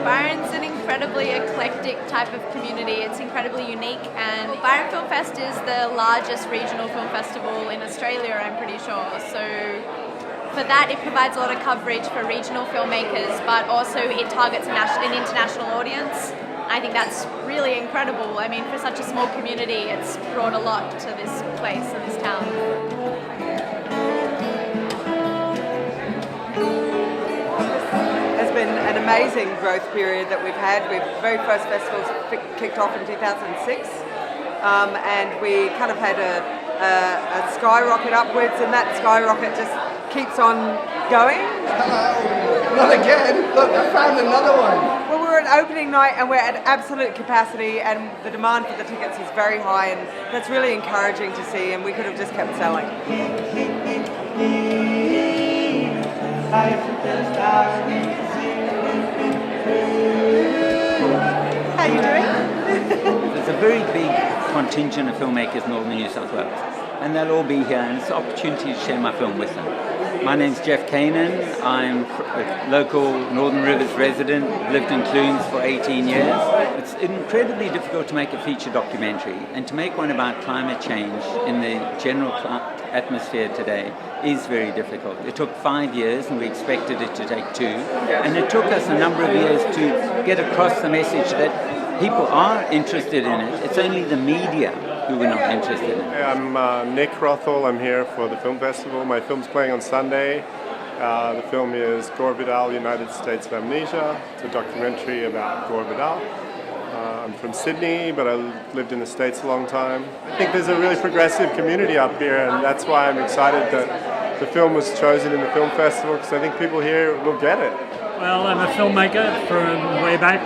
Byron's an incredibly eclectic type of community. It's incredibly unique, and Byron Film Fest is the largest regional film festival in Australia, I'm pretty sure. So for that, it provides a lot of coverage for regional filmmakers, but also it targets an international audience. I think that's really incredible. I mean, for such a small community, it's brought a lot to this place and this town. Been an amazing growth period that we've had. We've very first festivals kicked off in 2006, and we kind of had a skyrocket upwards, and that skyrocket just keeps on going. Hello, not again. Look, I found another one. Well, we're at opening night and we're at absolute capacity, and the demand for the tickets is very high, and that's really encouraging to see, and we could have just kept selling. How are you doing? There's a very big contingent of filmmakers in northern New South Wales, and they'll all be here, and it's an opportunity to share my film with them. My name's Jeff Kanan. I'm a local Northern Rivers resident, lived in Clunes for 18 years. It's incredibly difficult to make a feature documentary, and to make one about climate change in the general atmosphere today is very difficult. It took 5 years, and we expected it to take 2, and it took us a number of years to get across the message that people are interested in it. It's only the media who were not interested in it. I'm Nick Rothel. I'm here for the film festival. My film's playing on Sunday. The film is Gore Vidal, United States of Amnesia. It's a documentary about Gore Vidal. I'm from Sydney, but I lived in the States a long time. I think there's a really progressive community up here, and that's why I'm excited that the film was chosen in the film festival, because I think people here will get it. Well, I'm a filmmaker from way back,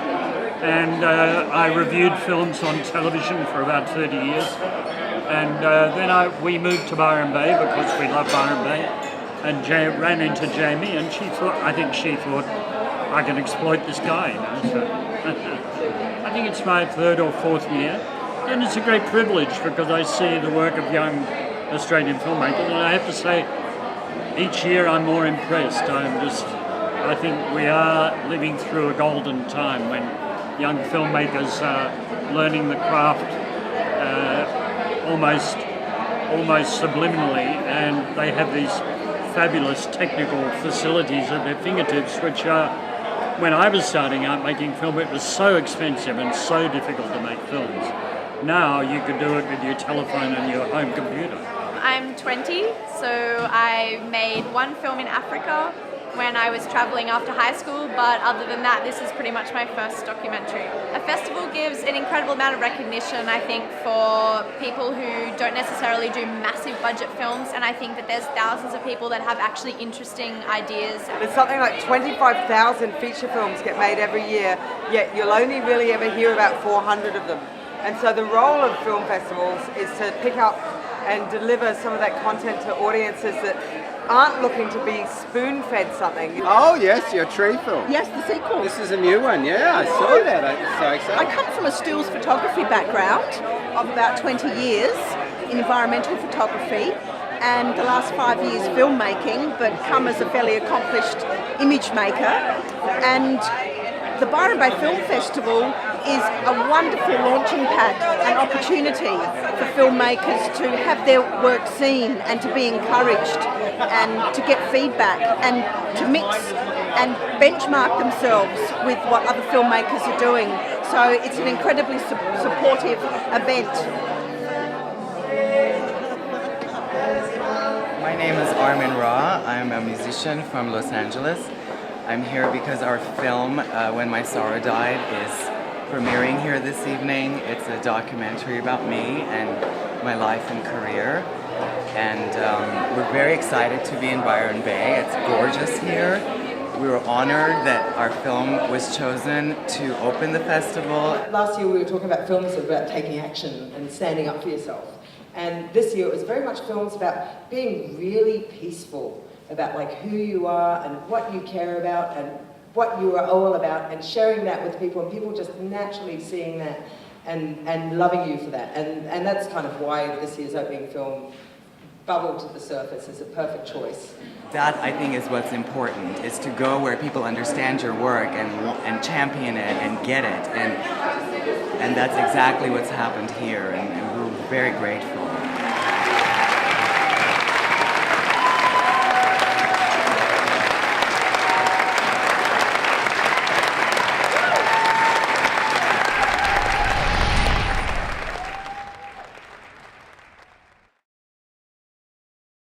and I reviewed films on television for about 30 years. And then we moved to Byron Bay because we love Byron Bay, and ran into Jamie, and I think she thought I can exploit this guy. So I think it's my 3rd or 4th year, and it's a great privilege because I see the work of young Australian filmmakers, and I have to say, each year I'm more impressed. I think we are living through a golden time when young filmmakers are learning the craft almost subliminally, and they have these fabulous technical facilities at their fingertips, which when I was starting out making film, it was so expensive and so difficult to make films. Now you could do it with your telephone and your home computer. I'm 20, so I made one film in Africa when I was travelling after high school, but other than that, this is pretty much my first documentary. A festival gives an incredible amount of recognition, I think, for people who don't necessarily do massive budget films, and I think that there's thousands of people that have actually interesting ideas. There's something like 25,000 feature films get made every year, yet you'll only really ever hear about 400 of them. And so the role of film festivals is to pick up and deliver some of that content to audiences that aren't looking to be spoon-fed something. Oh yes, your tree film. Yes, the sequel. This is a new one, yeah, I saw that. I was so excited. I come from a stills photography background of about 20 years in environmental photography, and the last 5 years filmmaking, but come as a fairly accomplished image maker. And the Byron Bay Film Festival is a wonderful launching pad, an opportunity for filmmakers to have their work seen and to be encouraged and to get feedback and to mix and benchmark themselves with what other filmmakers are doing. So it's an incredibly supportive event. My name is Armin Ra. I'm a musician from Los Angeles. I'm here because our film, When My Sorrow Died, is premiering here this evening. It's a documentary about me and my life and career. And we're very excited to be in Byron Bay. It's gorgeous here. We were honored that our film was chosen to open the festival. Last year we were talking about films about taking action and standing up for yourself. And this year it was very much films about being really peaceful, about like who you are and what you care about and what you are all about, and sharing that with people, and people just naturally seeing that and loving you for that. And that's kind of why this year's opening film bubble to the surface is a perfect choice. That, I think, is what's important, is to go where people understand your work and champion it and get it. And that's exactly what's happened here, and we're very grateful.